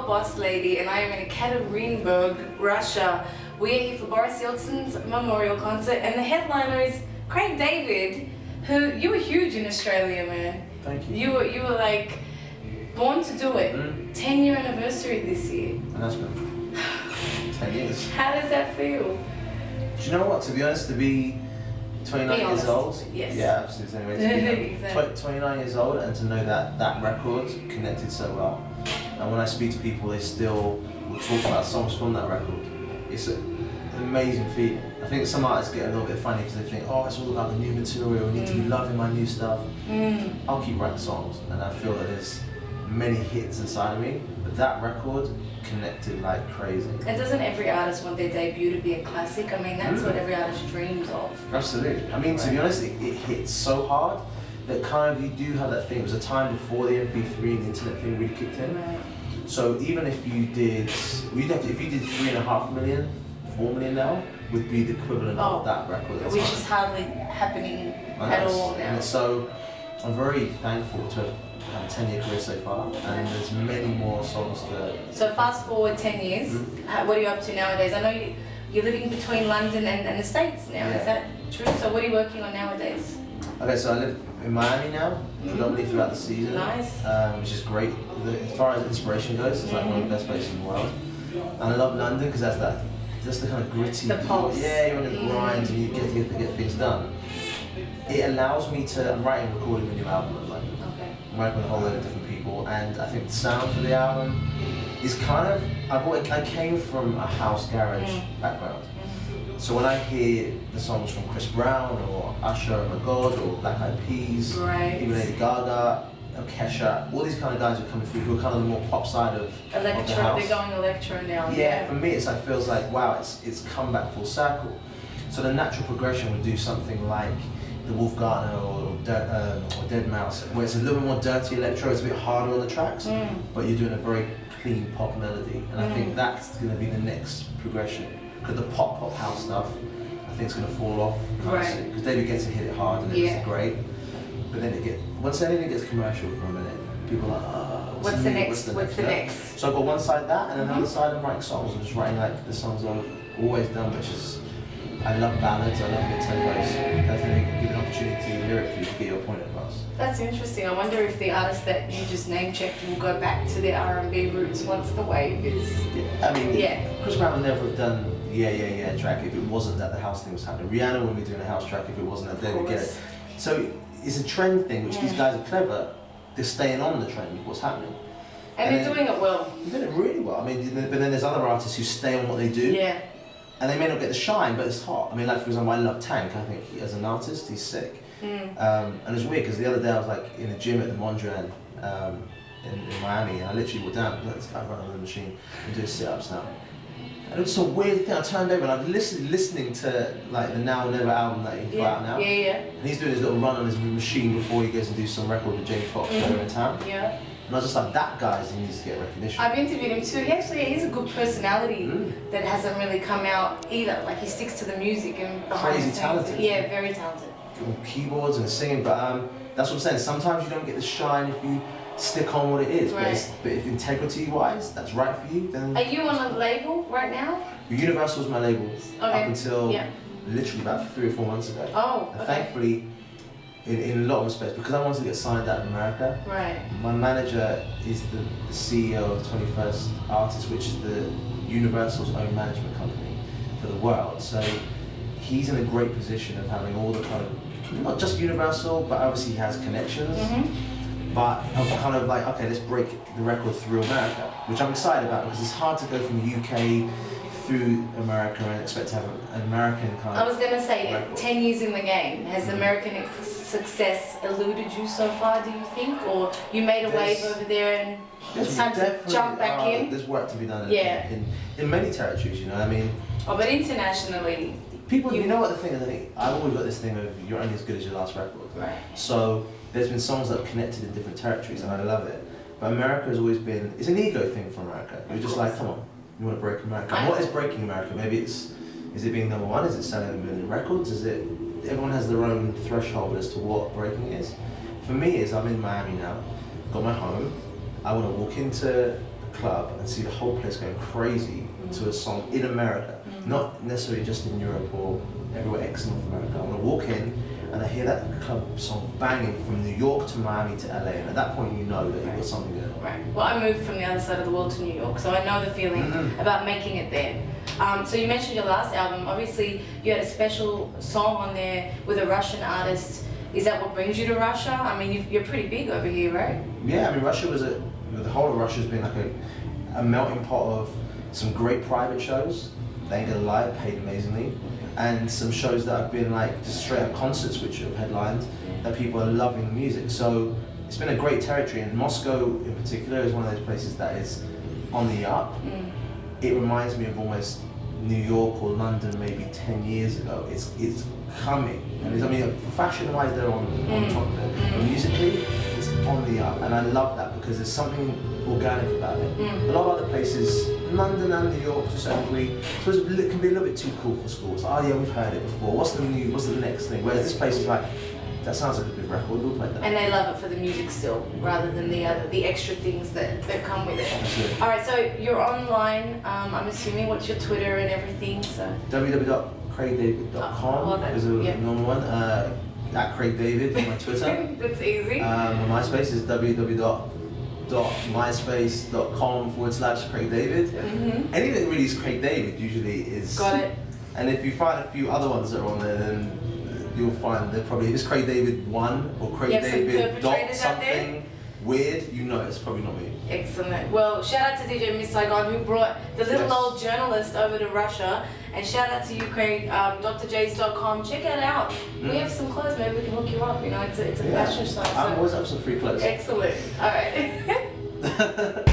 your boss lady, and I am in Ekaterinburg, Russia. We are here for Boris Yeltsin's memorial concert, and the headliner is Craig David, who you were huge in Australia, man. Thank you. You were like born to do it. 10-year anniversary this year. And that's been 10 years. How does that feel? Do you know what? To be honest, to be 29 years old. Yes. Yeah, absolutely. Anyway, Exactly. 29 years old, and to know that that record connected so well. And when I speak to people, they still will talk about songs from that record. It's an amazing feeling. I think some artists get a little bit funny because they think, oh, it's all about the new material, I need to be loving my new stuff. I'll keep writing songs, and I feel that there's many hits inside of me, but that record connected like crazy. And doesn't every artist want their debut to be a classic? I mean, that's what every artist dreams of. Absolutely. I mean, to be honest, it hits so hard that kind of you do have that thing. It was a time before the MP3 and the internet thing really kicked in. Right. So even if you did, if you did 3.5 million, 4 million now, would be the equivalent of that record. Which is hardly happening at all now. And so I'm very thankful to have had a 10-year career so far, and there's many more songs to... So fast forward 10 years, what are you up to nowadays? I know you're living between London and the States now, is that true? So what are you working on nowadays? Okay, so I live in Miami now, predominantly throughout the season. Nice. Which is great. As far as inspiration goes, it's like one of the best places in the world. And I love London because that's the kind of gritty... The pulse. Yeah, you're on the grind and you get to get things done. It allows me to... I'm writing and recording a new album at the moment. Okay. I'm working with a whole load of different people, and I think the sound for the album is kind of... I came from a house garage background. So when I hear the songs from Chris Brown or Usher, Oh My God, or Black Eyed Peas, even Lady Gaga, Kesha, all these kind of guys are coming through who are kind of the more pop side of the house. They're going electro now. Yeah, for me it feels like, wow, it's come back full circle. So the natural progression would do something like the Wolf Garner or Dead Mouse, where it's a little bit more dirty electro, it's a bit harder on the tracks, but you're doing a very clean pop melody, and I think that's going to be the next progression. Because the pop house stuff, I think it's going to fall off because David gets to hit it hard and it's great, but then once anything gets commercial for a minute, people are like, what's the next? So I've got one side that, and then the other side I'm writing songs. I'm just writing like the songs I've always done, which is, I love ballads, I love mid-tempos. Definitely give an opportunity lyrically to get your point across. That's interesting. I wonder if the artists that you just name-checked will go back to their R&B roots once the wave is... Yeah, I mean, Chris Brown would never have done Yeah track if it wasn't that the house thing was happening. Rihanna wouldn't be doing a house track if it wasn't that they would get it. So it's a trend thing, which these guys are clever. They're staying on the trend of what's happening. And they're doing it well. They're doing it really well. I mean, but then there's other artists who stay on what they do. Yeah. And they may not get the shine, but it's hot. I mean, like for example, I love Tank. I think as an artist, he's sick. And it's weird because the other day I was like in a gym at the Mondrian in Miami, and I literally walked down, this guy running on the machine and doing sit-ups now. And it's a weird thing. I turned over and I'm listening to like the Now or Never album that he's got out now. And he's doing his little run on his machine before he goes and do some record with Jamie Foxx later in town. And I was just like, that guy needs to get recognition. I've interviewed him too. He's a good personality that hasn't really come out either. Like he sticks to the music and behind Crazy talented. Yeah, very talented. Keyboards and singing, but that's what I'm saying. Sometimes you don't get the shine if you stick on what it is. But if integrity-wise, that's right for you, then... Are you on a label right now? Universal was my label up until literally about 3 or 4 months ago. And thankfully, in a lot of respects, because I wanted to get signed out in America, my manager is the CEO of 21st Artists, which is the Universal's own management company for the world. So he's in a great position of having all the kind of, not just Universal, but obviously he has connections. But I'm kind of like, okay, let's break the record through America, which I'm excited about because it's hard to go from the UK through America and expect to have an American kind of I was going to say, record. 10 years in the game, has American success eluded you so far, do you think? Or you made a wave over there and it's time to jump back in? There's work to be done in many territories, you know what I mean? Oh, but internationally... People, you know what the thing is, I think I've always got this thing of you're only as good as your last record. So there's been songs that have connected in different territories and I love it. But America has always been, it's an ego thing for America. You're just like, come on, you want to break America. And what is breaking America? Maybe is it being number one? Is it selling 1 million records? Everyone has their own threshold as to what breaking is. For me, I'm in Miami now, got my home. I want to walk into club and see the whole place going crazy to a song in America, not necessarily just in Europe or everywhere ex North America. I want to walk in and I hear that club song banging from New York to Miami to LA, and at that point you know that you've got something going on. Right. Well, I moved from the other side of the world to New York, so I know the feeling about making it there. So you mentioned your last album. Obviously, you had a special song on there with a Russian artist. Is that what brings you to Russia? I mean, you're pretty big over here, right? Yeah, I mean, Russia was the whole of Russia has been like a melting pot of some great private shows. They Ain't Gonna Lie, paid amazingly, and some shows that have been like just straight up concerts which have headlined that people are loving the music. So it's been a great territory, and Moscow in particular is one of those places that is on the up. It reminds me of almost New York or London maybe 10 years ago. It's coming, and I mean, fashion-wise they're on top of it, but musically it's on the up, and I love that because there's something organic about it. A lot of other places, London and New York to a certain degree, so it can be a little bit too cool for school. It's like, oh yeah, we've heard it before. What's the next thing? Whereas this place is like, that sounds like a good record, we'll play that. And they love it for the music still, rather than the extra things that come with it. Absolutely. All right, so you're online, I'm assuming. What's your Twitter and everything? So www.craigdavid.com is a normal one. At Craig David on my Twitter. That's easy. My MySpace is www.myspace.com/Craig David. Anything that really is Craig David usually is. Got it. And if you find a few other ones that are on there, then you'll find they're probably it's Craig David 1 or Craig David dot something weird. You know it's probably not me. Excellent. Well, shout out to DJ Miss Saigon who brought the little old journalist over to Russia, and shout out to you, Craig. drjays.com. Check it out. We have some clothes. Maybe we can hook you up. You know, it's a fashion site. I'm always up for some free clothes. Excellent. All right.